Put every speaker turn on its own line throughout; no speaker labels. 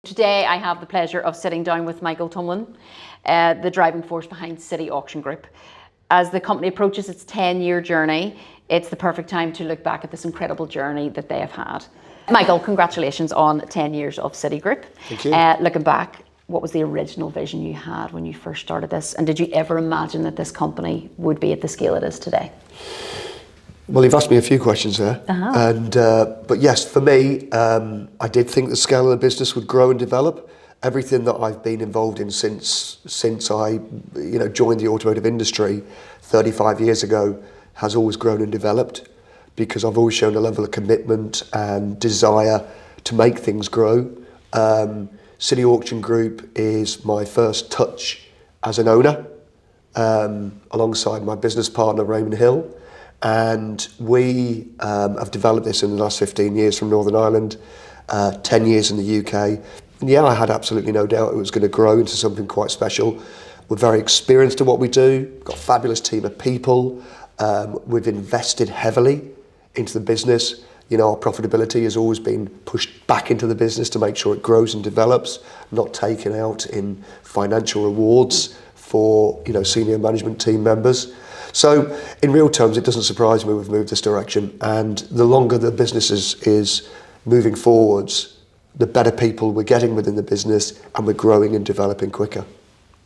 Today I have the pleasure of sitting down with Michael Tomalin, the driving force behind City Auction Group. As the company approaches its 10-year journey, it's the perfect time to look back at this incredible journey that they have had. Michael, congratulations on 10 years of City Group.
Thank you.
Looking back, what was the original vision you had when you first started this? And did you ever imagine that this company would be at the scale it is today?
Well, you've asked me a few questions there, but yes, for me, I did think the scale of the business would grow and develop. Everything that I've been involved in since I, joined the automotive industry 35 years ago has always grown and developed, because I've always shown a level of commitment and desire to make things grow. City Auction Group is my first touch as an owner, alongside my business partner Raymond Hill. And we have developed this in the last 15 years from Northern Ireland, 10 years in the UK. And yeah, I had absolutely no doubt it was going to grow into something quite special. We're very experienced at what we do. We've got a fabulous team of people. We've invested heavily into the business. Our profitability has always been pushed back into the business to make sure it grows and develops, not taken out in financial rewards for senior management team members. So in real terms, it doesn't surprise me we've moved this direction, and the longer the business is moving forwards, the better people we're getting within the business, and we're growing and developing quicker.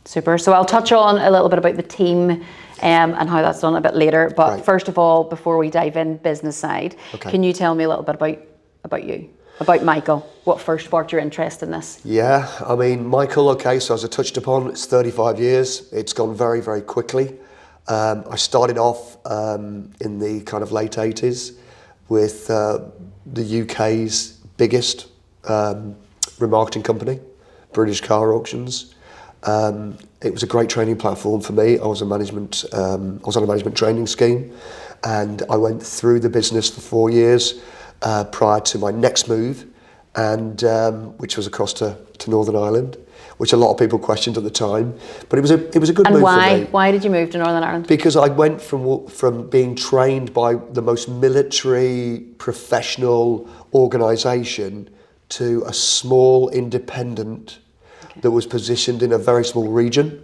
Super. So I'll touch on a little bit about the team and how that's done a bit later. But
Right.
First of all, before we dive in business side,
Okay.
Can you tell me a little bit about you, about Michael? What first sparked your interest in this?
Yeah, I mean, Michael, okay, so as I touched upon, it's 35 years. It's gone very, very quickly. I started off in the kind of late 80s with the UK's biggest remarketing company, British Car Auctions. It was a great training platform for me. I was on a management training scheme, and I went through the business for 4 years prior to my next move, and which was across to Northern Ireland, which a lot of people questioned at the time, but it was a good move for me.
And why did you move to Northern Ireland?
Because I went from being trained by the most military professional organisation to a small independent that was positioned in a very small region,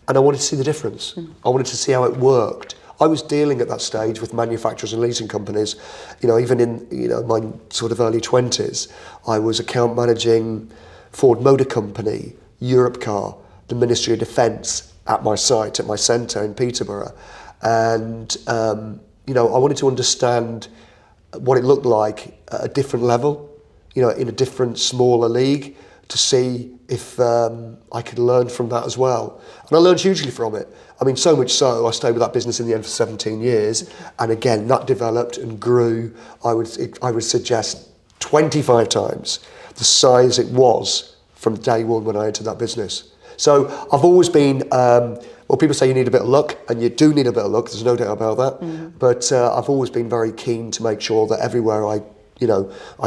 and I wanted to see the difference. I wanted to see how it worked. I was dealing at that stage with manufacturers and leasing companies, even in my sort of early 20s. I was account managing Ford Motor Company, Europcar, the Ministry of Defence at my site, at my centre in Peterborough. And, I wanted to understand what it looked like at a different level, in a different, smaller league, to see if I could learn from that as well. And I learned hugely from it. I mean, so much so, I stayed with that business in the end for 17 years. And again, that developed and grew, I would suggest, 25 times the size it was from day one when I entered that business. So I've always been, people say you need a bit of luck, and you do need a bit of luck, there's no doubt about that. But I've always been very keen to make sure that everywhere I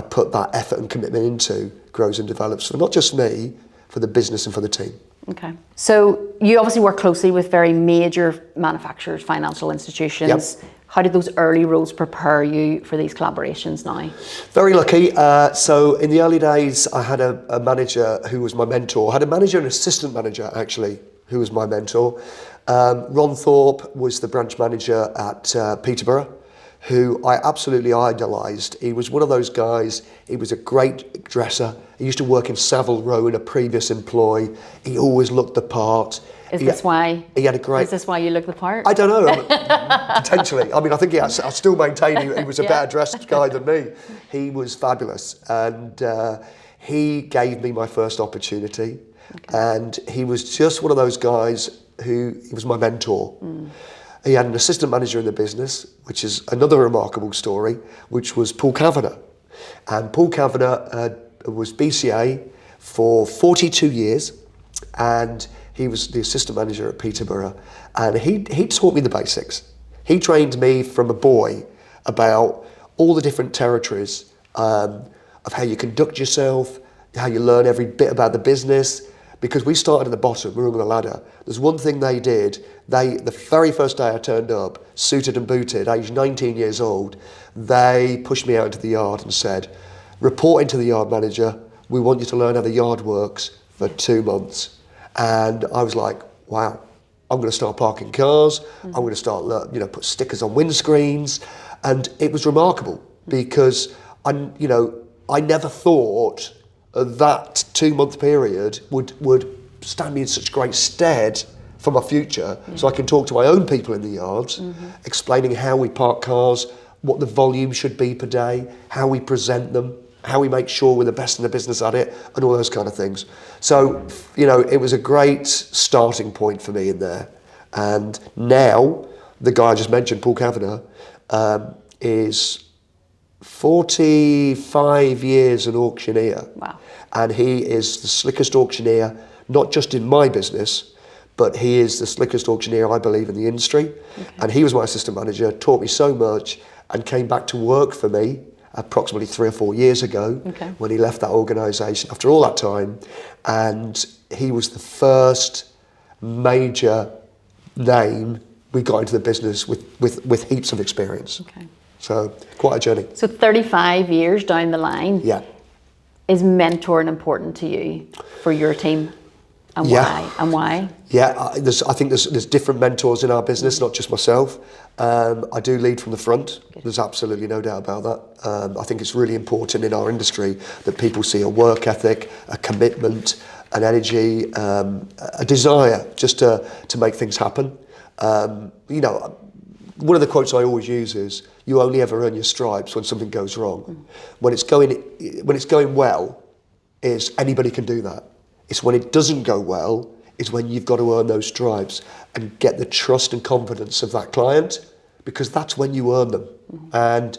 put that effort and commitment into grows and develops for not just me, for the business and for the team.
Okay. So you obviously work closely with very major manufacturers, financial institutions.
Yep.
How did those early roles prepare you for these collaborations now?
Very lucky. So in the early days, I had a manager who was my mentor. I had a manager and assistant manager, actually, who was my mentor. Ron Thorpe was the branch manager at Peterborough, who I absolutely idolised. He was one of those guys, he was a great dresser. He used to work in Savile Row in a previous employ. He always looked the part.
Is this why you look the part?
I don't know, potentially. I mean, I think I still maintain he was a better dressed guy than me. He was fabulous, and he gave me my first opportunity. Okay. And he was just one of those guys he was my mentor. He had an assistant manager in the business, which is another remarkable story, which was Paul Kavanagh. And Paul Kavanagh was BCA for 42 years, and he was the assistant manager at Peterborough, and he taught me the basics. He trained me from a boy about all the different territories of how you conduct yourself, how you learn every bit about the business, because we started at the bottom, we were on the ladder. There's one thing they did, the very first day I turned up, suited and booted, aged 19 years old, they pushed me out into the yard and said, report into the yard manager, we want you to learn how the yard works for 2 months. And I was like, wow, I'm going to start parking cars. I'm going to start, put stickers on windscreens. And it was remarkable because I never thought that 2 month period would stand me in such great stead for my future, so I can talk to my own people in the yards, explaining how we park cars, what the volume should be per day, how we present them, how we make sure we're the best in the business at it, and all those kind of things. So, it was a great starting point for me in there. And now, the guy I just mentioned, Paul Kavanagh, is 45 years an auctioneer.
Wow.
And he is the slickest auctioneer, not just in my business, but he is the slickest auctioneer, I believe, in the industry. Okay. And he was my assistant manager, taught me so much, and came back to work for me approximately 3 or 4 years ago, when he left that organisation after all that time. And he was the first major name we got into the business with heaps of experience. Okay. So quite a journey. So
35 years down the line.
Yeah.
Is mentoring important to you for your team? And why? And why?
Yeah, I think there's different mentors in our business, not just myself. I do lead from the front. There's absolutely no doubt about that. I think it's really important in our industry that people see a work ethic, a commitment, an energy, a desire just to make things happen. One of the quotes I always use is, "You only ever earn your stripes when something goes wrong." When it's going well, is anybody can do that. It's when it doesn't go well, is when you've got to earn those stripes and get the trust and confidence of that client, because that's when you earn them. And,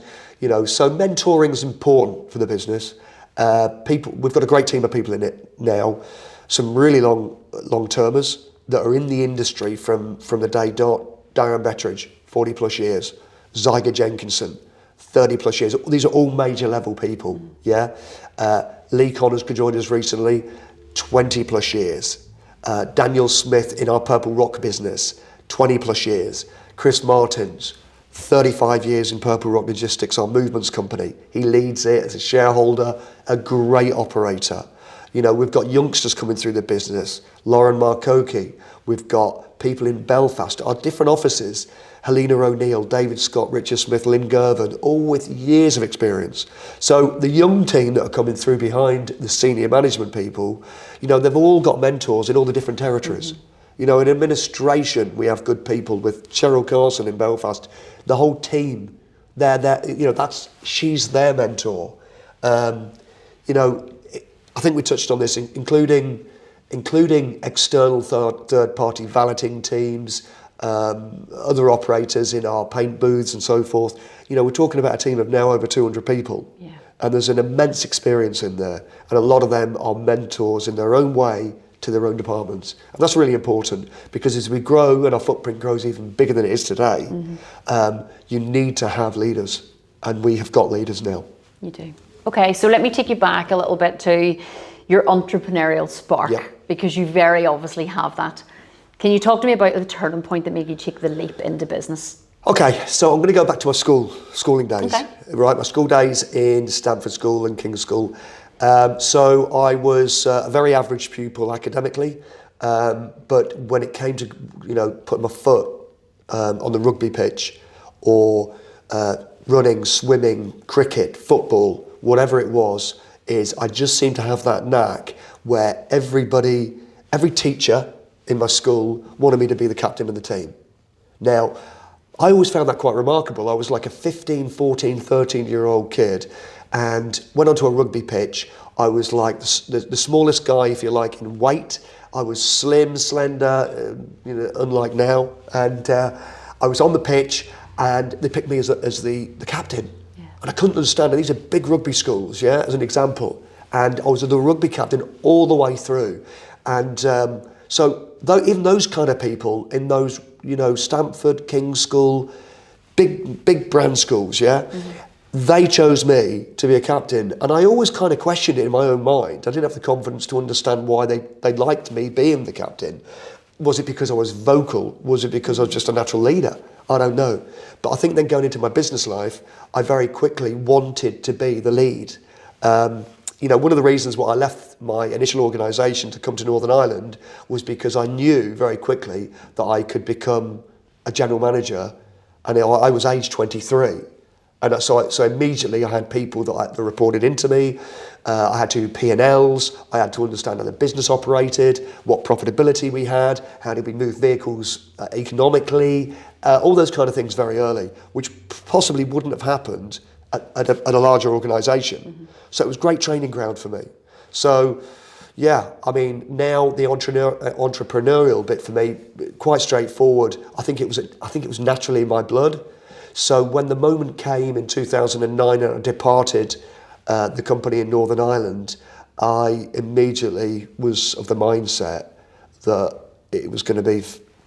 so mentoring is important for the business. We've got a great team of people in it now, some really long-termers that are in the industry from the day dot. Darren Bettridge, 40 plus years. Zyger Jenkinson, 30 plus years. These are all major level people, yeah? Lee Connors joined us recently, 20 plus years. Daniel Smith in our PurpleRock business, 20 plus years. Chris Martins, 35 years in PurpleRock Logistics, our movements company. He leads it as a shareholder, a great operator. We've got youngsters coming through the business. Lauren Marcoki. We've got people in Belfast, our different offices. Helena O'Neill, David Scott, Richard Smith, Lynn Gervin, all with years of experience. So the young team that are coming through behind the senior management people, they've all got mentors in all the different territories. In administration, we have good people with Cheryl Carson in Belfast. The whole team, she's their mentor. I think we touched on this, including external third-party valeting teams, other operators in our paint booths and so forth. We're talking about a team of now over 200 people. Yeah. And there's an immense experience in there. And a lot of them are mentors in their own way to their own departments. And that's really important, because as we grow and our footprint grows even bigger than it is today, you need to have leaders. And we have got leaders now.
You do. Okay, so let me take you back a little bit to your entrepreneurial spark, because you very obviously have that. Can you talk to me about the turning point that made you take the leap into business?
Okay, so I'm going to go back to my schooling days. Okay. Right, my school days in Stanford School and King's School. So I was a very average pupil academically, but when it came to putting my foot on the rugby pitch, or running, swimming, cricket, football, whatever it was, I just seemed to have that knack where every teacher in my school wanted me to be the captain of the team. Now, I always found that quite remarkable. I was like a 15, 14, 13-year-old kid, and went onto a rugby pitch. I was like the smallest guy, if you like, in weight. I was slim, slender, unlike now. And I was on the pitch, and they picked me as the captain. Yeah. And I couldn't understand it. These are big rugby schools, yeah, as an example. And I was the rugby captain all the way through. And even those kind of people in those, Stanford, King's School, big brand schools, yeah, they chose me to be a captain. And I always kind of questioned it in my own mind. I didn't have the confidence to understand why they liked me being the captain. Was it because I was vocal? Was it because I was just a natural leader? I don't know. But I think then going into my business life, I very quickly wanted to be the lead. one of the reasons why I left my initial organisation to come to Northern Ireland was because I knew very quickly that I could become a general manager, and I was age 23. And so immediately I had people that reported into me. I had to do P&Ls. I had to understand how the business operated, what profitability we had, how did we move vehicles economically, all those kind of things very early, which possibly wouldn't have happened at a larger organisation. Mm-hmm. So it was great training ground for me. So yeah, I mean, now the entrepreneurial bit for me, quite straightforward. I think it was naturally in my blood. So when the moment came in 2009 and I departed the company in Northern Ireland, I immediately was of the mindset that it was going to be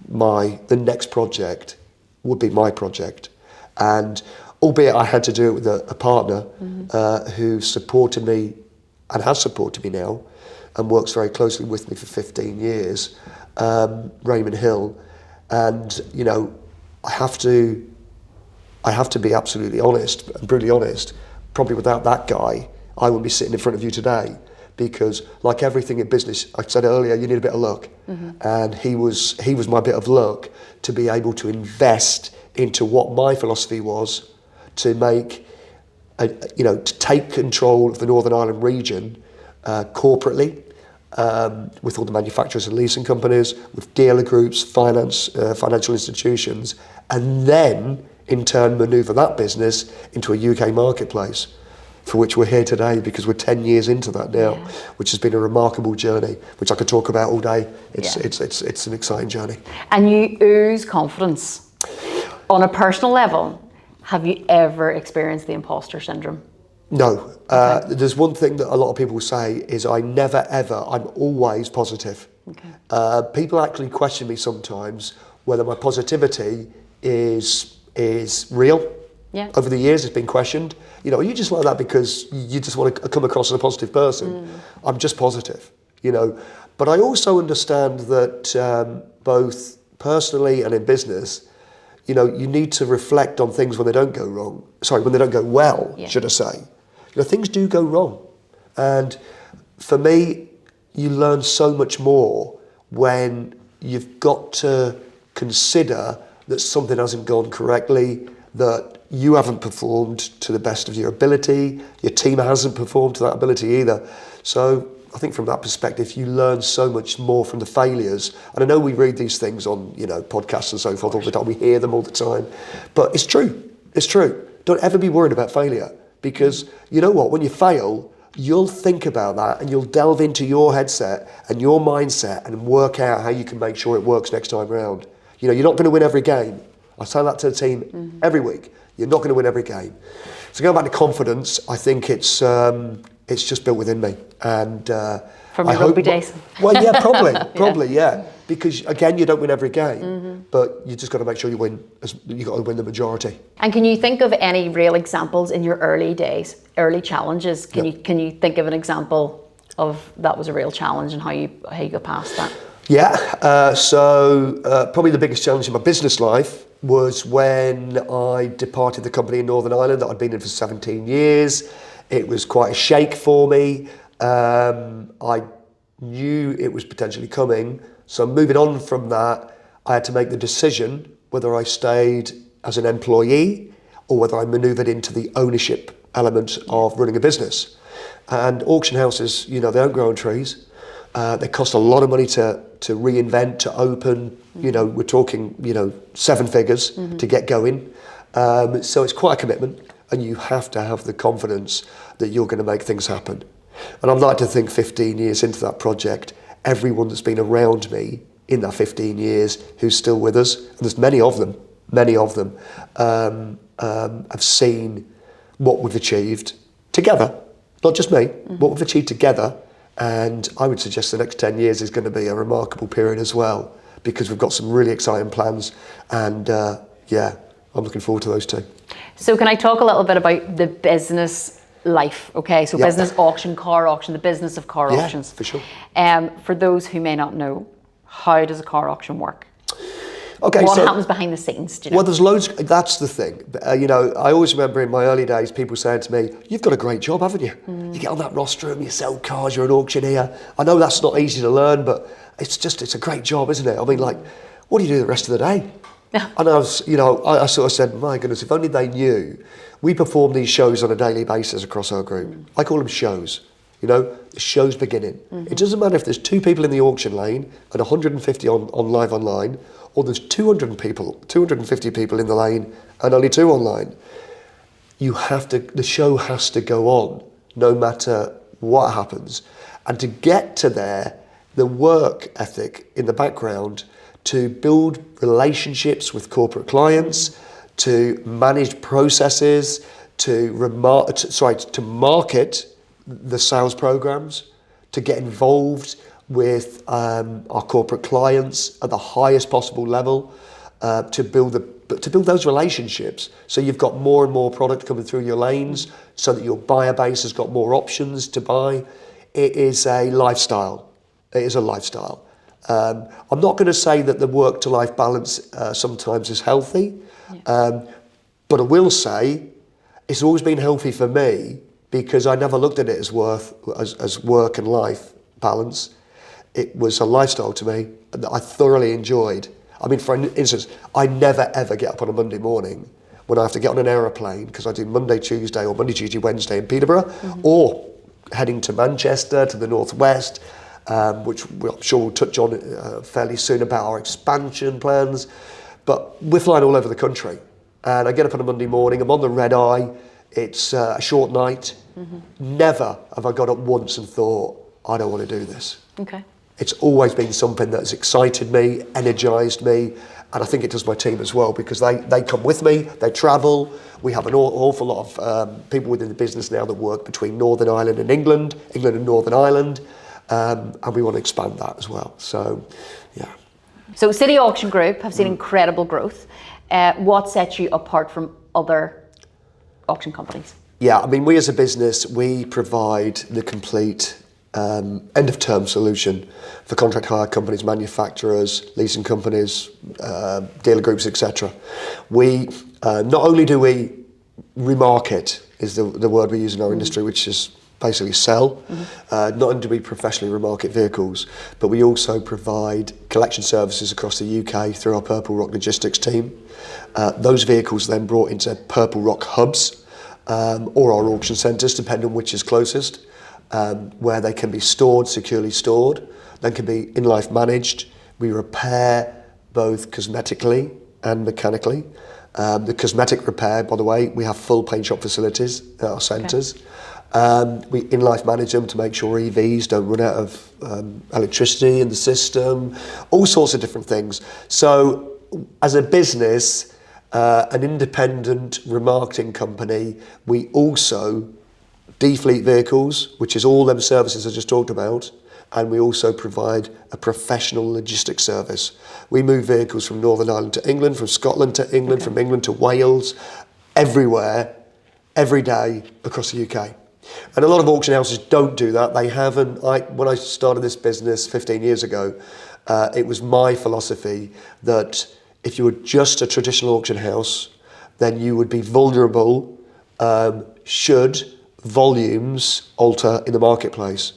the next project would be my project. And albeit I had to do it with a partner who supported me and has supported me now and works very closely with me for 15 years, Raymond Hill. And, I have to be absolutely honest and brutally honest. Probably without that guy, I wouldn't be sitting in front of you today, because like everything in business, I said earlier, you need a bit of luck. Mm-hmm. And he was my bit of luck to be able to invest into what my philosophy was, to make, to take control of the Northern Ireland region corporately, with all the manufacturers and leasing companies, with dealer groups, financial institutions, and then in turn manoeuvre that business into a UK marketplace, for which we're here today because we're 10 years into that now, which has been a remarkable journey, which I could talk about all day. It's an exciting journey.
And you ooze confidence. On a personal level, have you ever experienced the imposter syndrome?
No. Okay. There's one thing that a lot of people say is I'm always positive. Okay. People actually question me sometimes whether my positivity is real. Yeah. Over the years, it's been questioned. Are you just like that because you just want to come across as a positive person? I'm just positive, But I also understand that both personally and in business, you need to reflect on things when they don't go wrong. When they don't go well, should I say. Things do go wrong. And for me, you learn so much more when you've got to consider that something hasn't gone correctly, that you haven't performed to the best of your ability, your team hasn't performed to that ability either. So I think from that perspective, you learn so much more from the failures. And I know we read these things on, podcasts and so forth all the time, we hear them all the time, but it's true. Don't ever be worried about failure, because you know what, when you fail, you'll think about that and you'll delve into your headset and your mindset and work out how you can make sure it works next time around. You're not going to win every game. I say that to the team every week. You're not going to win every game. So going back to confidence, I think it's just built within me. And
from your rugby days.
Well, yeah, probably, yeah. Because again, you don't win every game, but you just got to make sure you win. You got to win the majority. And
can you think of any real examples in your early days, early challenges? Can you think of an example of that was a real challenge and how you got past that?
Yeah, so probably the biggest challenge in my business life was when I departed the company in Northern Ireland that I'd been in for 17 years. It was quite a shake for me. I knew it was potentially coming. So moving on from that, I had to make the decision whether I stayed as an employee or whether I manoeuvred into the ownership element of running a business. And auction houses, they don't grow on trees. They cost a lot of money to reinvent, to open. We're talking, 7 figures to get going. So it's quite a commitment, and you have to have the confidence that you're going to make things happen. And I'd like to think 15 years into that project, everyone that's been around me in that 15 years who's still with us, and there's many of them, have seen what we've achieved together, not just me, what we've achieved together. And I would suggest the next 10 years is going to be a remarkable period as well, because we've got some really exciting plans, and I'm looking forward to those too.
So can I talk a little bit about the business life? Okay, so business auction, car auction, the business of car auctions.
Yeah, for sure.
For those who may not know, how does a car auction work?
Okay,
what
so
happens behind the scenes? Do you know?
well, there's loads. That's the thing. I always remember in my early days, people saying to me, "You've got a great job, haven't you? You get on that rostrum, you sell cars, you're an auctioneer." I know that's not easy to learn, but it's a great job, isn't it? I mean, like, what do you do the rest of the day? And I was, I sort of said, my goodness, if only they knew. We perform these shows on a daily basis across our group. I call them shows. The show's beginning. It doesn't matter if there's 2 people in the auction lane and 150 on live online, or there's 250 people in the lane and only 2 online. The show has to go on, no matter what happens. And to get to there, the work ethic in the background to build relationships with corporate clients, to manage processes, to market the sales programs, to get involved with our corporate clients at the highest possible level, to build those relationships. So you've got more and more product coming through your lanes, so that your buyer base has got more options to buy. It is a lifestyle. It is a lifestyle. I'm not going to say that the work-to-life balance sometimes is healthy, but I will say it's always been healthy for me, because I never looked at it as work and life balance. It was a lifestyle to me that I thoroughly enjoyed. I mean, for instance, I never ever get up on a Monday morning when I have to get on an aeroplane, because I do Monday, Tuesday, or Monday, Tuesday, Wednesday in Peterborough, or heading to Manchester, to the northwest, which I'm sure we'll touch on fairly soon about our expansion plans. But we're flying all over the country. And I get up on a Monday morning, I'm on the red eye, it's a short night. Never have I got up once and thought, I don't want to do this.
Okay.
It's always been something that has excited me, energised me, and I think it does my team as well, because they come with me, they travel. We have an awful lot of people within the business now that work between Northern Ireland and England and Northern Ireland, and we want to expand that as well. So, yeah.
So City Auction Group have seen incredible growth. What sets you apart from other auction companies?
Yeah, I mean, we as a business, we provide the complete end-of-term solution for contract hire companies, manufacturers, leasing companies, dealer groups, etc. We not only do we remarket, is the word we use in our industry, which is basically sell. Not only do we professionally remarket vehicles, but we also provide collection services across the UK through our PurpleRock logistics team. Those vehicles are then brought into PurpleRock hubs, or our auction centres, depending on which is closest, where they can be stored, securely stored. They can be in-life managed. We repair both cosmetically and mechanically. The cosmetic repair, by the way, we have full paint shop facilities at our centres. We in-life manage them to make sure EVs don't run out of electricity in the system, all sorts of different things. So as a business, an independent remarketing company, we also defleet vehicles, which is all them services I just talked about, and we also provide a professional logistics service. We move vehicles from Northern Ireland to England, from Scotland to England, from England to Wales, everywhere, every day across the UK. And a lot of auction houses don't do that. They haven't. When I started this business 15 years ago, it was my philosophy that if you were just a traditional auction house, then you would be vulnerable should volumes alter in the marketplace.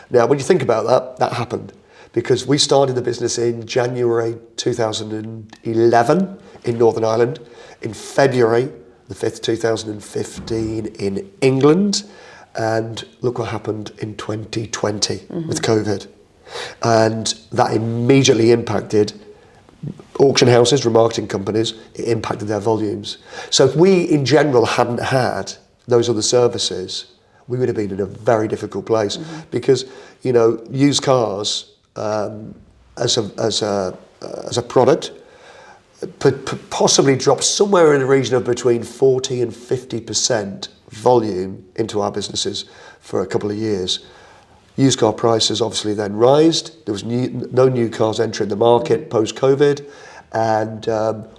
Now, when you think about that, that happened because we started the business in January 2011 in Northern Ireland, in February the 5th, 2015 in England, and look what happened in 2020 with COVID. And that immediately impacted auction houses, remarketing companies. It impacted their volumes. So if we in general hadn't had those other services, we would have been in a very difficult place because, you know, used cars as a product possibly dropped somewhere in the region of between 40 and 50% volume into our businesses for a couple of years. Used car prices obviously then rised. There was no new cars entering the market post-COVID, and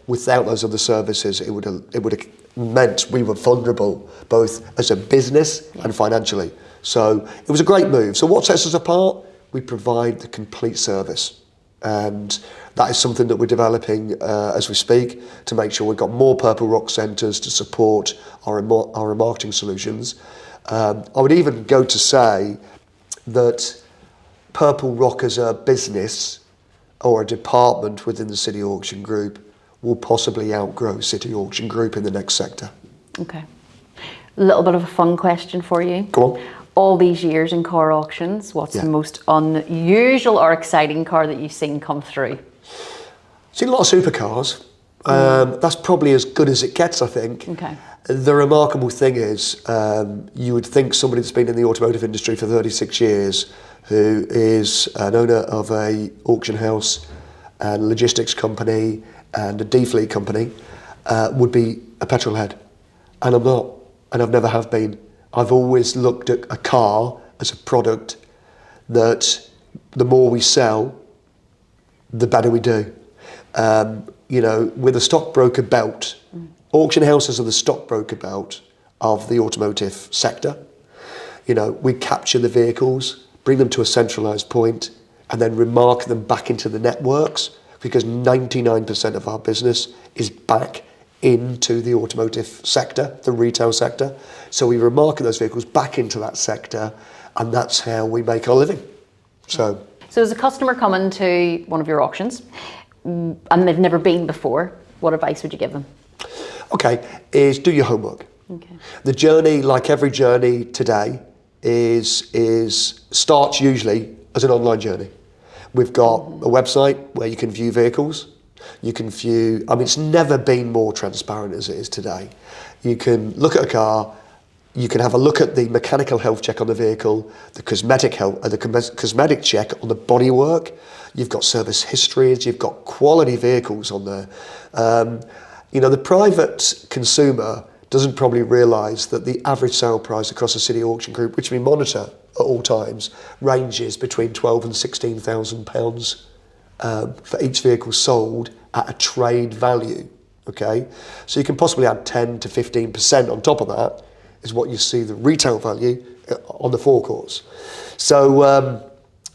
without those other services, it would have meant we were vulnerable both as a business and financially. So it was a great move. So what sets us apart? We provide the complete service. And that is something that we're developing as we speak to make sure we've got more PurpleRock centres to support our remarketing solutions. I would even go to say that PurpleRock as a business or a department within the City Auction Group will possibly outgrow City Auction Group in the next sector.
Okay. A little bit of a fun question for you.
Go on.
All these years in car auctions, what's the most unusual or exciting car that you've seen come through?
Seen a lot of supercars. That's probably as good as it gets, I think.
Okay.
The remarkable thing is, you would think somebody that's been in the automotive industry for 36 years, who is an owner of a auction house and logistics company and a defleet company, would be a petrol head. And I'm not, and I've never have been. I've always looked at a car as a product that the more we sell, the better we do. You know, with a stockbroker belt, auction houses are the stockbroker belt of the automotive sector. You know, we capture the vehicles, bring them to a centralised point, and then remark them back into the networks, because 99% of our business is back into the automotive sector, the retail sector. So we remark those vehicles back into that sector, and that's how we make our living. So
as a customer coming to one of your auctions and they've never been before, what advice would you give them?
Okay, is do your homework.
Okay.
The journey, like every journey today, starts usually as an online journey. We've got a website where you can view vehicles. You can view, I mean, it's never been more transparent as it is today. You can look at a car, you can have a look at the mechanical health check on the vehicle, the cosmetic cosmetic check on the bodywork. You've got service histories, you've got quality vehicles on there. You know, the private consumer doesn't probably realise that the average sale price across the City Auction Group, which we monitor at all times, ranges between £12,000 and £16,000 for each vehicle sold at a trade value. Okay, so you can possibly add 10 to 15% on top of that, is what you see the retail value on the forecourts. So,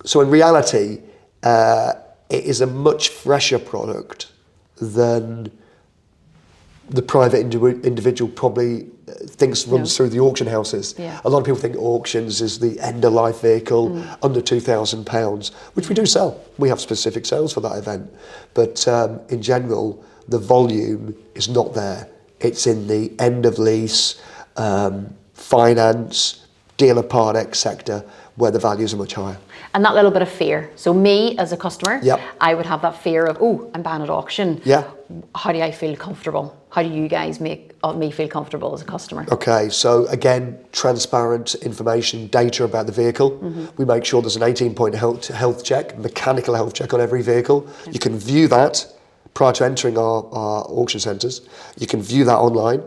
so in reality, it is a much fresher product than the private individual probably thinks runs through the auction houses.
Yeah.
A lot of people think auctions is the end-of-life vehicle under £2,000, which we do sell. We have specific sales for that event. But in general, the volume is not there. It's in the end-of-lease, finance, dealer part X sector, where the values are much higher.
And that little bit of fear. So me as a customer,
Yep.
I would have that fear of, oh, I'm buying at auction.
Yeah.
How do I feel comfortable? How do you guys make me feel comfortable as a customer?
Okay, so again, transparent information, data about the vehicle. We make sure there's an 18-point health check, mechanical health check on every vehicle. Okay. You can view that prior to entering our auction centres. You can view that online.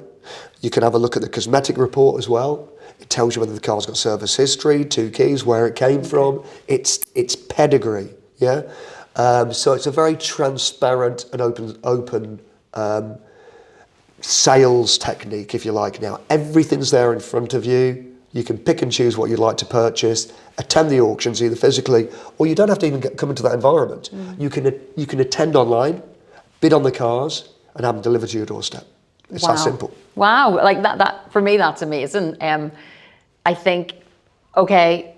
You can have a look at the cosmetic report as well. It tells you whether the car's got service history, 2 keys, where it came from, its pedigree. Yeah, so it's a very transparent and open sales technique, if you like. Now everything's there in front of you. You can pick and choose what you'd like to purchase. Attend the auctions either physically, or you don't have to even come into that environment. You can attend online, bid on the cars, and have them delivered to your doorstep. It's that simple.
Wow, like that for me, that's amazing. I think, okay,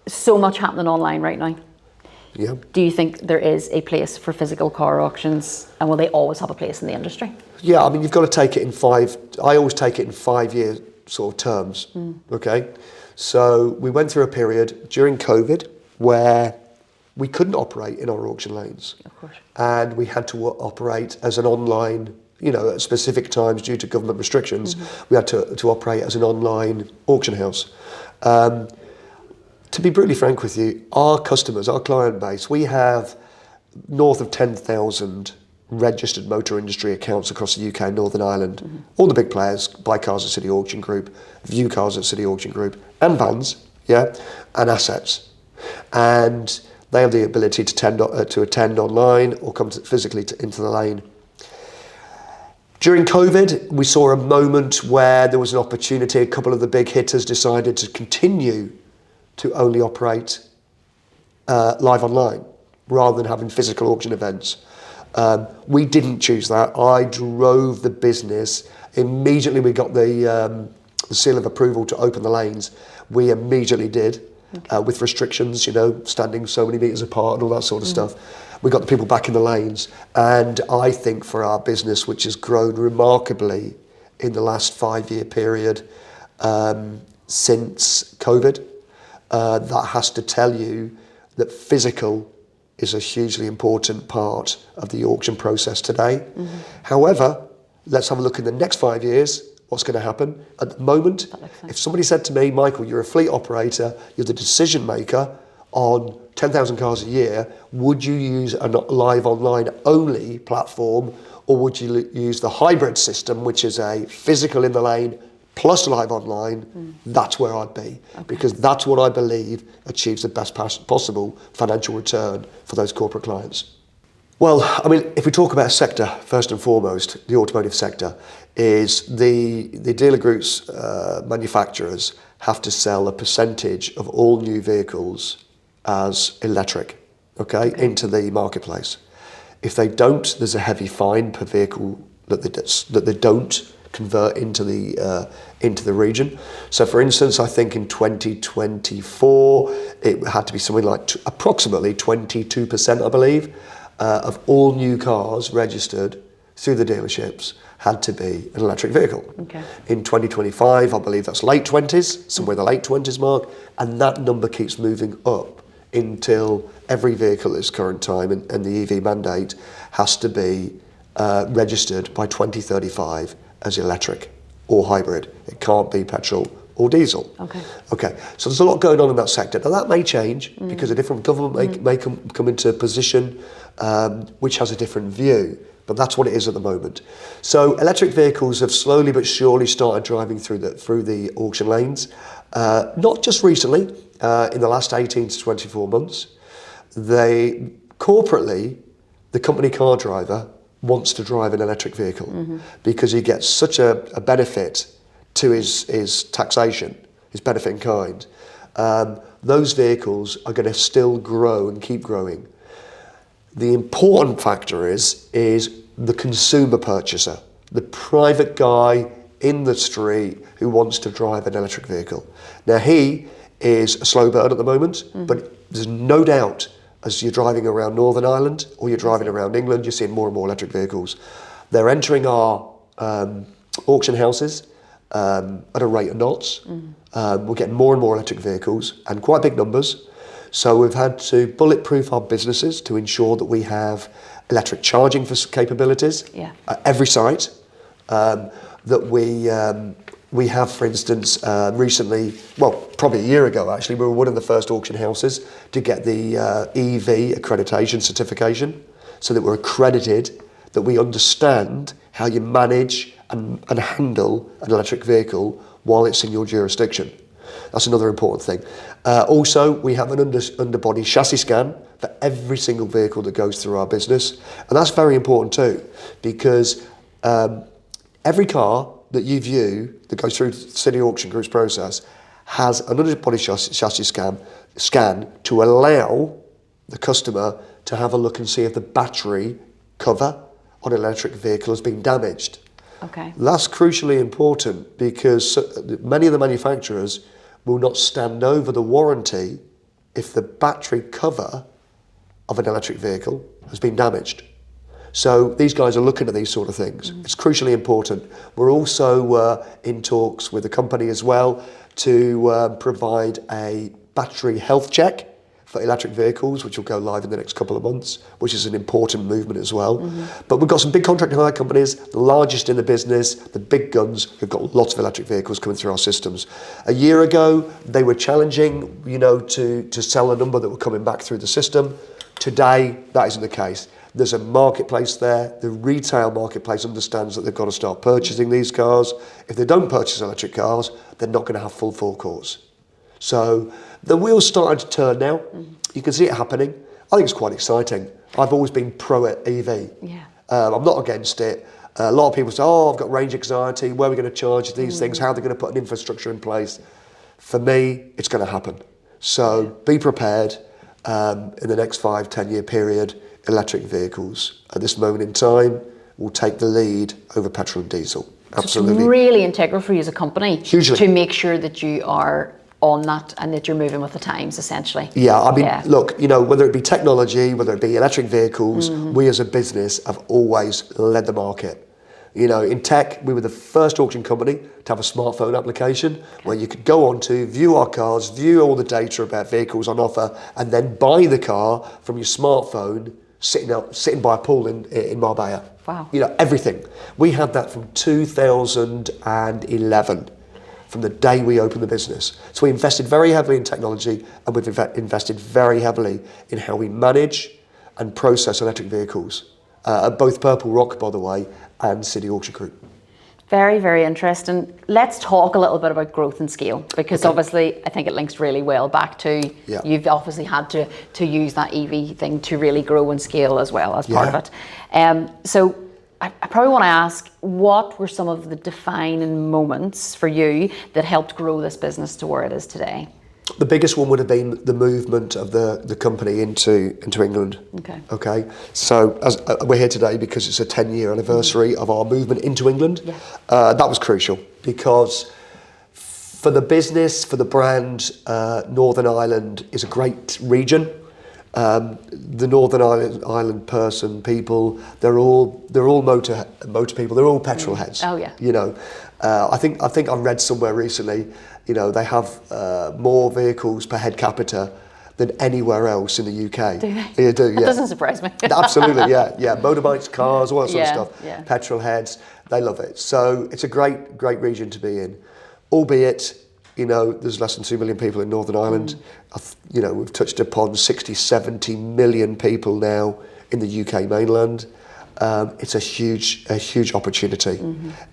so much happening online right now.
Yeah.
Do you think there is a place for physical car auctions, and will they always have a place in the industry?
Yeah, I mean, you've got to take it in I always take it in 5-year sort of terms, okay? So we went through a period during COVID where we couldn't operate in our auction lanes.
Of course. And
we had to operate as an online, you know, at specific times due to government restrictions, we had to operate as an online auction house. To be brutally frank with you, our customers, our client base, we have north of 10,000 registered motor industry accounts across the UK and Northern Ireland. All the big players buy cars at City Auction Group, view cars at City Auction Group, and vans, yeah, and assets. And they have the ability to attend online or come physically into the lane. During COVID, we saw a moment where there was an opportunity. A couple of the big hitters decided to continue to only operate live online. rather than having physical auction events. We didn't choose that. I drove the business. Immediately we got the seal of approval to open the lanes. We immediately did, with restrictions, standing so many metres apart and all that sort of stuff. We got the people back in the lanes. And I think for our business, which has grown remarkably in the last 5-year period since COVID, that has to tell you that physical is a hugely important part of the auction process today. However, let's have a look in the next 5 years, what's going to happen. At the moment, if somebody said to me, Michael, you're a fleet operator, you're the decision maker on 10,000 cars a year, would you use a live online only platform, or would you use the hybrid system, which is a physical in the lane plus live online? That's where I'd be, because that's what I believe achieves the best possible financial return for those corporate clients. Well, I mean, if we talk about a sector, first and foremost, the automotive sector, is the dealer groups, manufacturers have to sell a percentage of all new vehicles as electric, into the marketplace. If they don't, there's a heavy fine per vehicle that they don't convert into the region. So for instance, I think in 2024 it had to be something like approximately 22%, I believe, of all new cars registered through the dealerships had to be an electric vehicle. In 2025, I believe that's late 20s, somewhere in the late 20s mark, and that number keeps moving up until every vehicle at this current time and the EV mandate has to be registered by 2035 as electric or hybrid. It can't be petrol or diesel. So there's a lot going on in that sector. Now that may change because a different government may come into a position which has a different view, but that's what it is at the moment. So electric vehicles have slowly but surely started driving through the auction lanes. Not just recently, in the last 18 to 24 months. Corporately, the company car driver wants to drive an electric vehicle because he gets such a benefit to his taxation, his benefit in kind. Those vehicles are going to still grow and keep growing. The important factor is the consumer purchaser, the private guy in the street who wants to drive an electric vehicle. Now he is a slow bird at the moment, but there's no doubt as you're driving around Northern Ireland or you're driving around England, you're seeing more and more electric vehicles. They're entering our auction houses at a rate of knots. We're getting more and more electric vehicles and quite big numbers. So we've had to bulletproof our businesses to ensure that we have electric charging capabilities at every site. That we have, for instance, recently, well, probably a year ago actually, we were one of the first auction houses to get the EV accreditation certification, so that we're accredited, that we understand how you manage and handle an electric vehicle while it's in your jurisdiction. That's another important thing. Also, we have an underbody chassis scan for every single vehicle that goes through our business, and that's very important too, because every car that you view that goes through the City Auction Group's process has an underbody chassis scan to allow the customer to have a look and see if the battery cover on an electric vehicle has been damaged. That's crucially important because many of the manufacturers will not stand over the warranty if the battery cover of an electric vehicle has been damaged. So these guys are looking at these sort of things. It's crucially important. We're also in talks with a company as well to provide a battery health check for electric vehicles, which will go live in the next couple of months, which is an important movement as well. But we've got some big contract hire companies, the largest in the business, the big guns, who've got lots of electric vehicles coming through our systems. A year ago, they were challenging, to sell a number that were coming back through the system. Today, that isn't the case. There's a marketplace there. The retail marketplace understands that they've got to start purchasing these cars. If they don't purchase electric cars, they're not going to have full forecourts. So the wheel's starting to turn now. You can see it happening. I think it's quite exciting. I've always been pro EV. I'm not against it. A lot of people say, I've got range anxiety. Where are we going to charge these things? How are they going to put an infrastructure in place? For me, it's going to happen. So be prepared. in the next 5-10 year period, electric vehicles at this moment in time will take the lead over petrol and diesel. Absolutely.
So it's really integral for you as a company.
Hugely.
To make sure that you are on that and that you're moving with the times, essentially.
Yeah, I mean, look, whether it be technology, whether it be electric vehicles, we as a business have always led the market. In tech, we were the first auction company to have a smartphone application where you could go on to view our cars, view all the data about vehicles on offer, and then buy the car from your smartphone sitting by a pool in Marbella.
Wow.
Everything. We had that from 2011, from the day we opened the business. So we invested very heavily in technology, and we've invested very heavily in how we manage and process electric vehicles. At both PurpleRock, by the way, and City Auction Group.
Very, very interesting. Let's talk a little bit about growth and scale, because obviously I think it links really well back to you've obviously had to use that EV thing to really grow and scale as well as part of it. So I probably want to ask, what were some of the defining moments for you that helped grow this business to where it is today?
The biggest one would have been the movement of the company into England. Okay. So as we're here today because it's a 10-year anniversary of our movement into England. That was crucial because for the business, for the brand, Northern Ireland is a great region. The Northern Ireland people, they're all motor people. They're all petrol heads.
Oh yeah.
I think I read somewhere recently. They have more vehicles per head capita than anywhere else in the UK.
Do they?
They do, yeah.
That doesn't surprise me.
Absolutely, yeah. Motorbikes, cars, all that sort of stuff.
Yeah.
Petrol heads, they love it. So it's a great region to be in. Albeit, there's less than 2 million people in Northern Ireland. We've touched upon 60, 70 million people now in the UK mainland. It's a huge opportunity,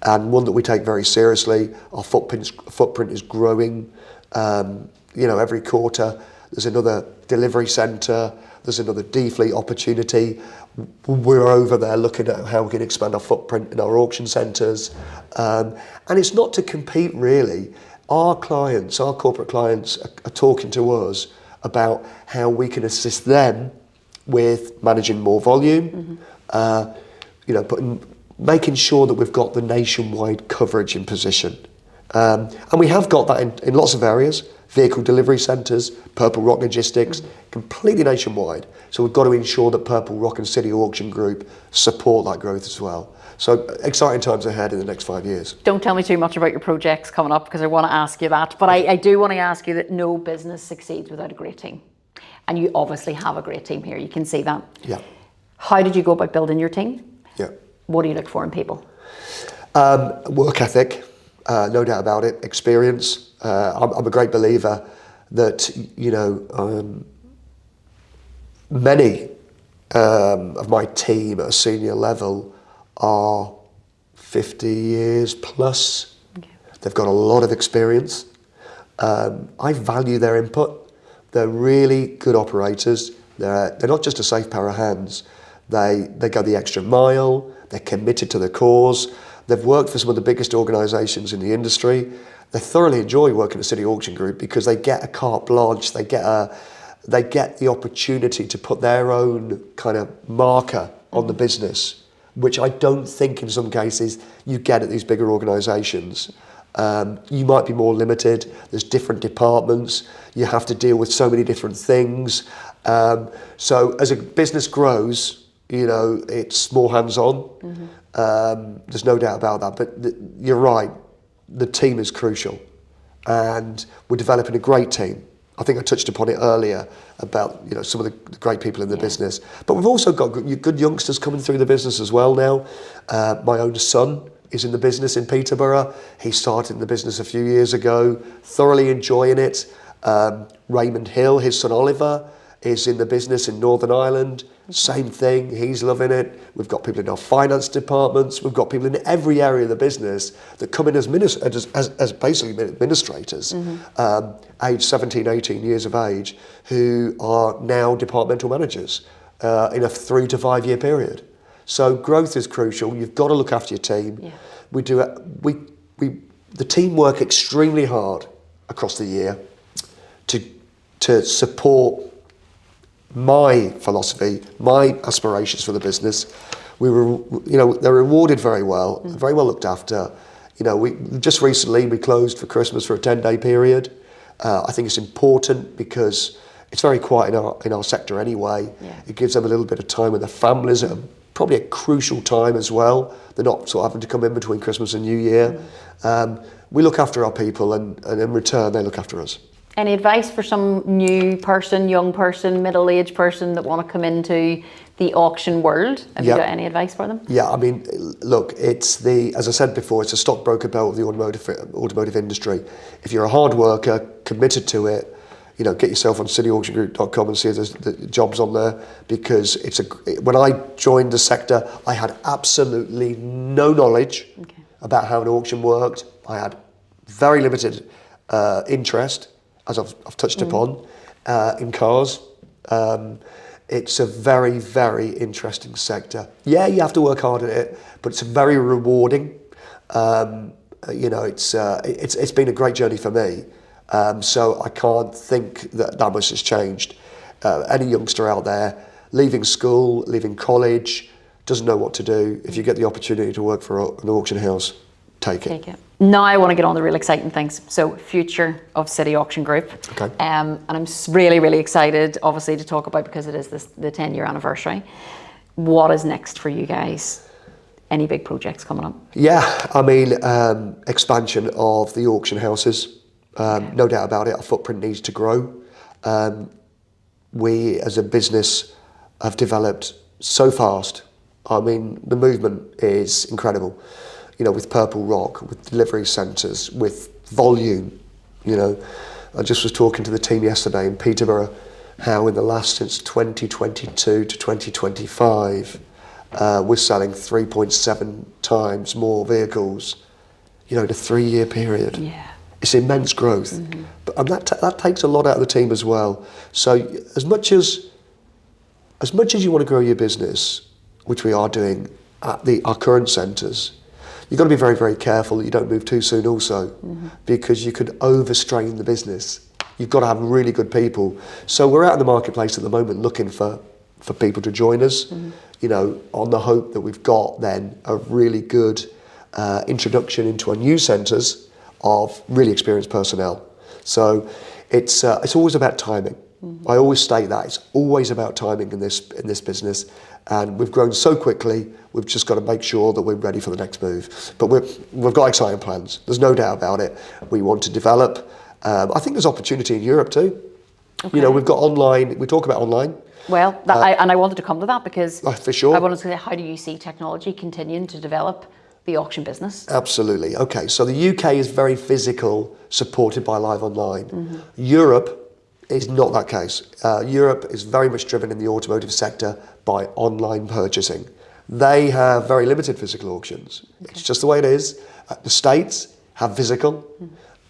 and one that we take very seriously. Our footprint is growing. Every quarter there's another delivery centre, there's another D-fleet opportunity. We're over there looking at how we can expand our footprint in our auction centres, and it's not to compete really. Our corporate clients are talking to us about how we can assist them with managing more volume, making sure that we've got the nationwide coverage in position. And we have got that in lots of areas, vehicle delivery centres, PurpleRock logistics, completely nationwide. So we've got to ensure that PurpleRock and City Auction Group support that growth as well. So exciting times ahead in the next 5 years.
Don't tell me too much about your projects coming up because I want to ask you that. But I do want to ask you that no business succeeds without a great team. And you obviously have a great team here. You can see that. Yeah. How did you go about building your team?
Yeah.
What do you look for in people?
Work ethic, no doubt about it. Experience. I'm a great believer that, many of my team at a senior level are 50 years plus. Okay. They've got a lot of experience. I value their input. They're really good operators. They're not just a safe pair of hands. They go the extra mile. They're committed to the cause. They've worked for some of the biggest organisations in the industry. They thoroughly enjoy working at City Auction Group because they get a carte blanche. They get the opportunity to put their own kind of marker on the business, which I don't think in some cases you get at these bigger organisations. You might be more limited. There's different departments. You have to deal with so many different things. So as a business grows, it's more hands-on. There's no doubt about that. But you're right. The team is crucial, and we're developing a great team. I think I touched upon it earlier about some of the great people in the business. But we've also got good youngsters coming through the business as well now. My own son is in the business in Peterborough. He started in the business a few years ago, thoroughly enjoying it. Raymond Hill, his son Oliver, is in the business in Northern Ireland. Same thing, he's loving it. We've got people in our finance departments. We've got people in every area of the business that come in as basically administrators, aged 17, 18 years of age, who are now departmental managers in a 3 to 5 year period. So growth is crucial. You've got to look after your team. Yeah. The team work extremely hard across the year to support my philosophy, my aspirations for the business. We were, they're rewarded very well, very well looked after. We just recently we closed for Christmas for a 10-day period. I think it's important because it's very quiet in our sector anyway.
Yeah.
It gives them a little bit of time with their families at probably a crucial time as well. They're not sort of having to come in between Christmas and New Year. We look after our people, and in return they look after us.
Any advice for some new person, young person, middle-aged person that want to come into the auction world? Have you got any advice for them?
Yeah, I mean, look, as I said before, it's a stockbroker belt of the automotive industry. If you're a hard worker, committed to it, get yourself on cityauctiongroup.com and see if there's the jobs on there, because when I joined the sector, I had absolutely no knowledge about how an auction worked. I had very limited interest, as I've touched upon, in cars. It's a very, very interesting sector. Yeah, you have to work hard at it, but it's very rewarding. It's been a great journey for me. So I can't think that much has changed. Any youngster out there leaving school, leaving college, doesn't know what to do, if you get the opportunity to work for an auction house, take it.
Now I want to get on the real exciting things. So, future of City Auction Group.
Okay.
And I'm really, really excited, obviously, to talk about, because it is the 10-year anniversary. What is next for you guys? Any big projects coming up?
Yeah, I mean, expansion of the auction houses. No doubt about it, our footprint needs to grow. We, as a business, have developed so fast. I mean, the movement is incredible. With PurpleRock, with delivery centres, with volume. I just was talking to the team yesterday in Peterborough, how in the last, since 2022 to 2025, we're selling 3.7 times more vehicles, in a 3-year period.
Yeah.
It's immense growth, but that takes a lot out of the team as well. So as much as you want to grow your business, which we are doing at our current centres, you've got to be very, very careful that you don't move too soon also, because you could overstrain the business. You've got to have really good people. So we're out in the marketplace at the moment looking for people to join us, on the hope that we've got then a really good introduction into our new centres of really experienced personnel. So it's always about timing. I always state that it's always about timing in this business, and we've grown so quickly. We've just got to make sure that we're ready for the next move. But we've got exciting plans. There's no doubt about it. We want to develop. I think there's opportunity in Europe too.
Okay.
We've got online. We talk about online.
Well, I wanted to come to that because
for sure.
I wanted to say, how do you see technology continuing to develop the auction business?
Absolutely. Okay, so the UK is very physical, supported by live online. Europe is not that case. Europe is very much driven in the automotive sector by online purchasing. They have very limited physical auctions. It's just the way it is. The States have physical.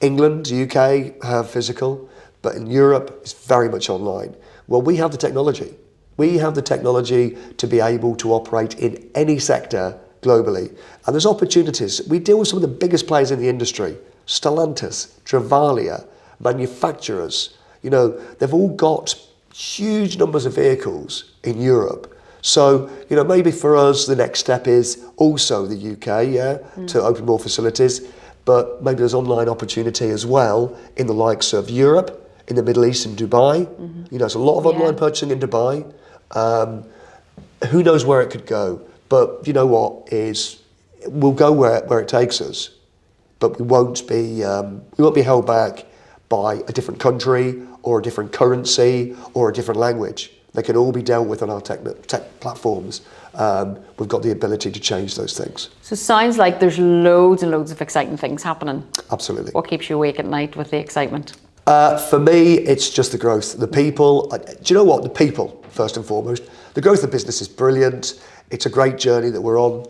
England, UK have physical. But in Europe, it's very much online. Well, we have the technology. We have the technology to be able to operate in any sector globally. And there's opportunities. We deal with some of the biggest players in the industry. Stellantis, Travalia, manufacturers. They've all got huge numbers of vehicles in Europe. So, maybe for us, the next step is also the UK, to open more facilities. But maybe there's online opportunity as well in the likes of Europe, in the Middle East, in Dubai. There's a lot of online purchasing in Dubai. Who knows where it could go? But you know what we'll go where it takes us. But we won't be held back by a different country or a different currency or a different language. They can all be dealt with on our tech platforms. We've got the ability to change those things. So
it sounds like there's loads and loads of exciting things happening.
Absolutely.
What keeps you awake at night with the excitement?
For me, it's just the growth. The people. Do you know what? The people, first and foremost. The growth of the business is brilliant. It's a great journey that we're on.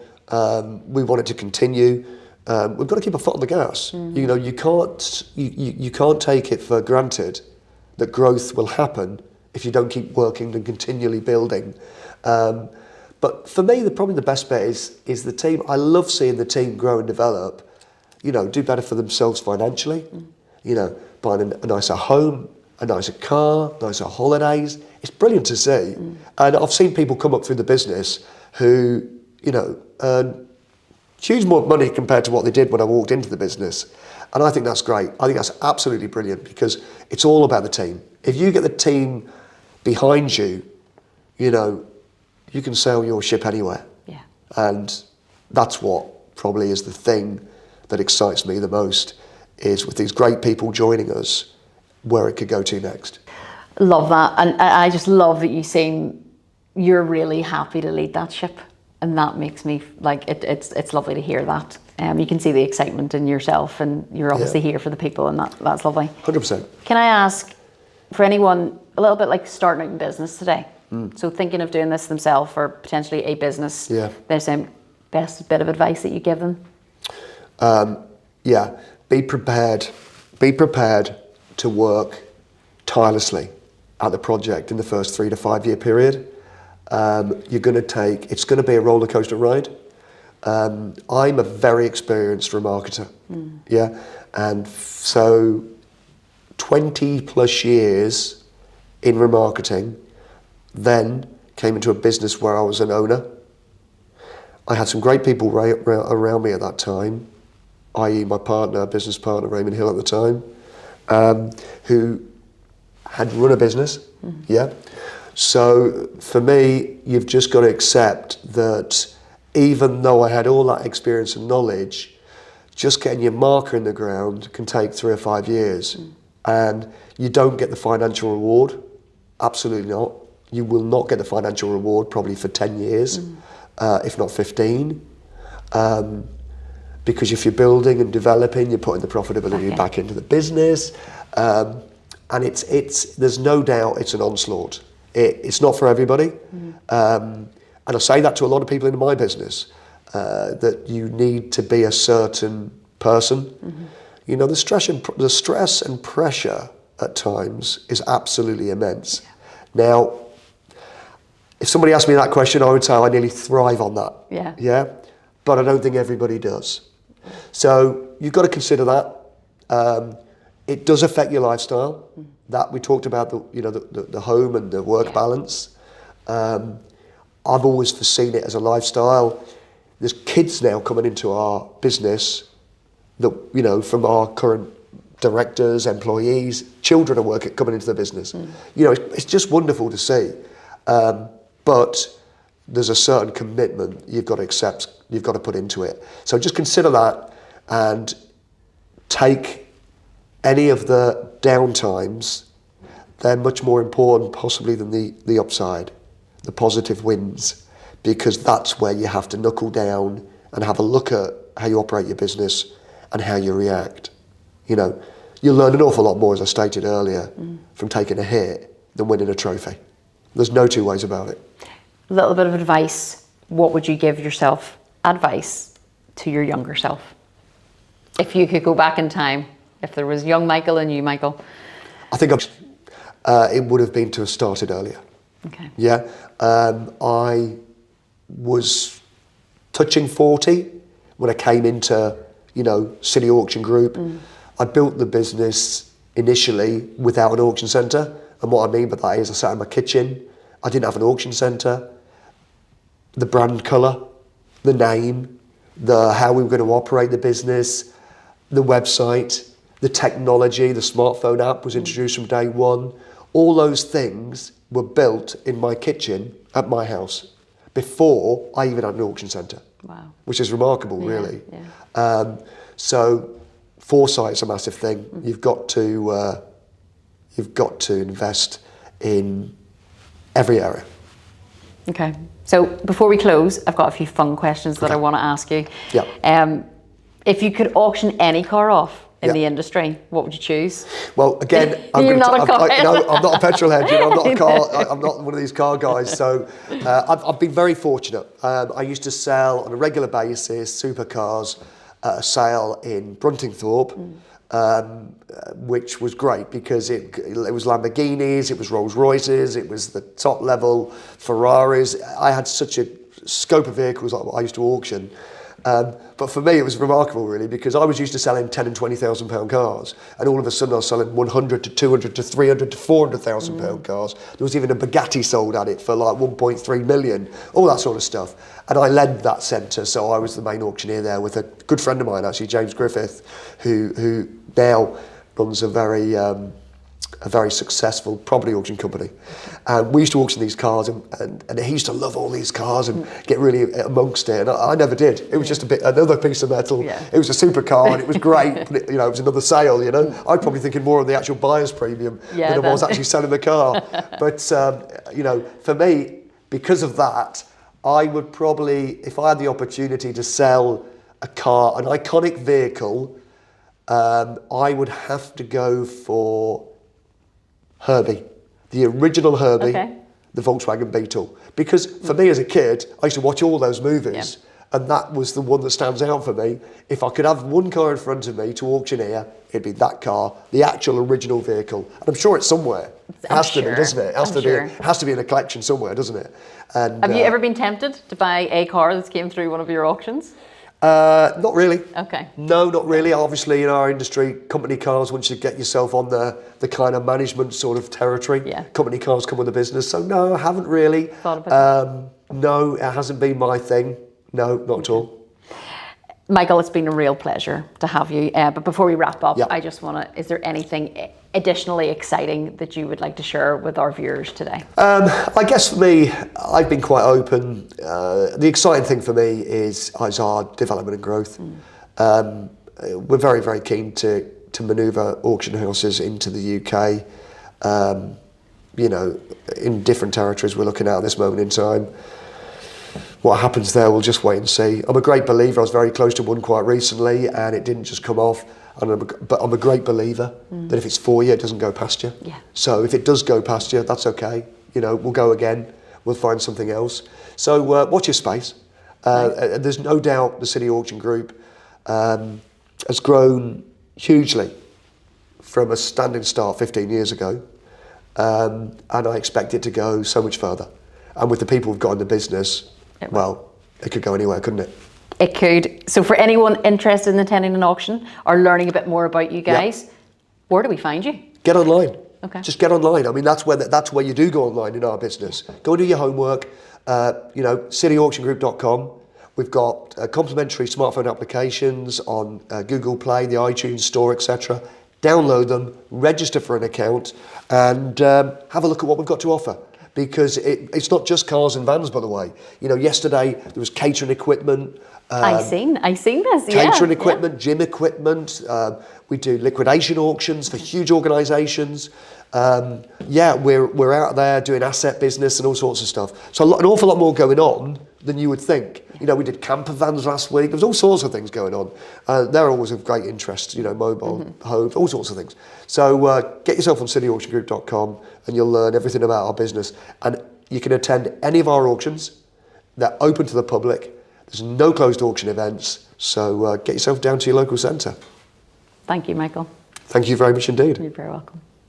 We want it to continue. We've got to keep a foot on the gas. You can't take it for granted that growth will happen if you don't keep working and continually building. But for me, probably the best bet is the team. I love seeing the team grow and develop. Do better for themselves financially. Buying a nicer home, a nicer car, nicer holidays. It's brilliant to see. And I've seen people come up through the business who, you know, earn huge more money compared to what they did when I walked into the business. And I think that's great. I think that's absolutely brilliant because it's all about the team. If you get the team behind you, you know, you can sail your ship anywhere.
Yeah.
And that's what probably is the thing that excites me the most, is with these great people joining us, where it could go to next.
Love that. And I just love that you seem, you're really happy to lead that ship. And that makes me, like, it's lovely to hear that. You can see the excitement in yourself, and you're obviously here for the people, and that's lovely.
100%.
Can I ask, for anyone a little bit like starting out in business today, so thinking of doing this themselves or potentially a business, there's a best bit of advice that you give them?
Be prepared. Be prepared to work tirelessly at the project in the first 3 to 5 year period. It's going to be a roller coaster ride. I'm a very experienced remarketer, and so 20 plus years in remarketing, then came into a business where I was an owner. I had some great people around me at that time, i.e. my partner, business partner, Raymond Hill at the time, who had run a business, So for me, you've just got to accept that even though I had all that experience and knowledge, just getting your marker in the ground can take 3 or 5 years. And you don't get the financial reward, absolutely not. You will not get the financial reward probably for 10 years, if not 15. Because if you're building and developing, you're putting the profitability back into the business. And there's no doubt it's an onslaught. It's not for everybody. And I say that to a lot of people in my business, that you need to be a certain person. You know, the stress and pressure at times is absolutely immense. Now, if somebody asked me that question, I would say I nearly thrive on that. Yeah. But I don't think everybody does. So you've got to consider that. It does affect your lifestyle. That we talked about, the home and the work balance. I've always foreseen it as a lifestyle. There's kids now coming into our business that, you know, from our current directors, employees, children are coming into the business. You know, it's just wonderful to see. But there's a certain commitment you've got to accept, you've got to put into it. So just consider that and take any of the downtimes. They're much more important possibly than the upside, the positive wins, because that's where you have to knuckle down and have a look at how you operate your business and how you react. You know, you'll learn an awful lot more, as I stated earlier, from taking a hit than winning a trophy. There's no two ways about it.
A little bit of advice. What would you give yourself advice to your younger self? If you could go back in time, if there was young Michael and you, Michael.
I think it would have been to have started earlier.
Okay.
Yeah. I was touching 40 when I came into, City Auction Group. I built the business initially without an auction centre. And what I mean by that is I sat in my kitchen. I didn't have an auction centre. The brand colour, the name, how we were going to operate the business, the website, the technology, the smartphone app was introduced from day one. All those things were built in my kitchen at my house before I even had an auction centre.
Wow.
Which is remarkable, really. Yeah. So foresight's a massive thing. You've got to invest in every area.
Okay. So before we close, I've got a few fun questions that I want to ask you.
Yeah.
If you could auction any car off in the industry, what would you choose?
Well, again, I'm not a petrol head. I'm not one of these car guys. So I've been very fortunate. I used to sell on a regular basis supercars at a sale in Bruntingthorpe, which was great because it was Lamborghinis, it was Rolls Royces, it was the top level Ferraris. I had such a scope of vehicles that I used to auction. But for me, it was remarkable, really, because I was used to selling 10 and 20,000 pound cars, and all of a sudden I was selling 100 to 200 to 300 to 400,000 pound cars. There was even a Bugatti sold at it for like 1.3 million, all that sort of stuff. And I led that centre, so I was the main auctioneer there with a good friend of mine, actually, James Griffith, who now runs a very successful property auction company. And we used to auction these cars, and he used to love all these cars and get really amongst it. And I never did. It was just another piece of metal. Yeah. It was a supercar, and it was great. But it was another sale. I'd probably thinking more of the actual buyer's premium than I was actually selling the car. But for me, because of that, I would probably, if I had the opportunity to sell a car, an iconic vehicle, I would have to go for Herbie, the original Herbie, the Volkswagen Beetle. Because for me as a kid, I used to watch all those movies, and that was the one that stands out for me. If I could have one car in front of me to auctioneer, it'd be that car, the actual original vehicle. And I'm sure it's somewhere. It has to be, doesn't it? It has to be in a collection somewhere, doesn't it? And,
have you ever been tempted to buy a car that's came through one of your auctions?
Not really.
Okay.
No, not really. Obviously, in our industry, company cars, once you get yourself on the kind of management sort of territory, company cars come with the business. So no, I haven't really.
Thought about
no, it hasn't been my thing. No, not at all.
Michael, it's been a real pleasure to have you. But before we wrap up, I just want to, is there anything additionally exciting that you would like to share with our viewers today?
I guess for me, I've been quite open. The exciting thing for me is our development and growth. We're very, very keen to manoeuvre auction houses into the UK. In different territories we're looking at this moment in time. What happens there, we'll just wait and see. I'm a great believer. I was very close to one quite recently, and it didn't just come off. But I'm a great believer that if it's for you, it doesn't go past you. Yeah. So if it does go past you, that's okay. We'll go again. We'll find something else. So watch your space. There's no doubt the City Auction Group has grown hugely from a standing start 15 years ago, and I expect it to go so much further. And with the people who've got in the business, well, it could go anywhere, couldn't it?
It could. So for anyone interested in attending an auction or learning a bit more about you guys, where do we find you?
Get online.
Okay.
Just get online. I mean, that's where you do go online in our business. Go and do your homework. cityauctiongroup.com. We've got complimentary smartphone applications on Google Play, the iTunes Store, etc. Download them, register for an account, and have a look at what we've got to offer. Because it's not just cars and vans, by the way. Yesterday there was catering equipment.
I seen this.
Catering equipment, gym equipment. We do liquidation auctions for huge organisations. We're out there doing asset business and all sorts of stuff. So an awful lot more going on than you would think. We did camper vans last week. There was all sorts of things going on. They're always of great interest. Mobile homes, all sorts of things. So get yourself on cityauctiongroup.com and you'll learn everything about our business. And you can attend any of our auctions. They're open to the public. There's no closed auction events. So get yourself down to your local centre.
Thank you, Michael.
Thank you very much indeed.
You're very welcome.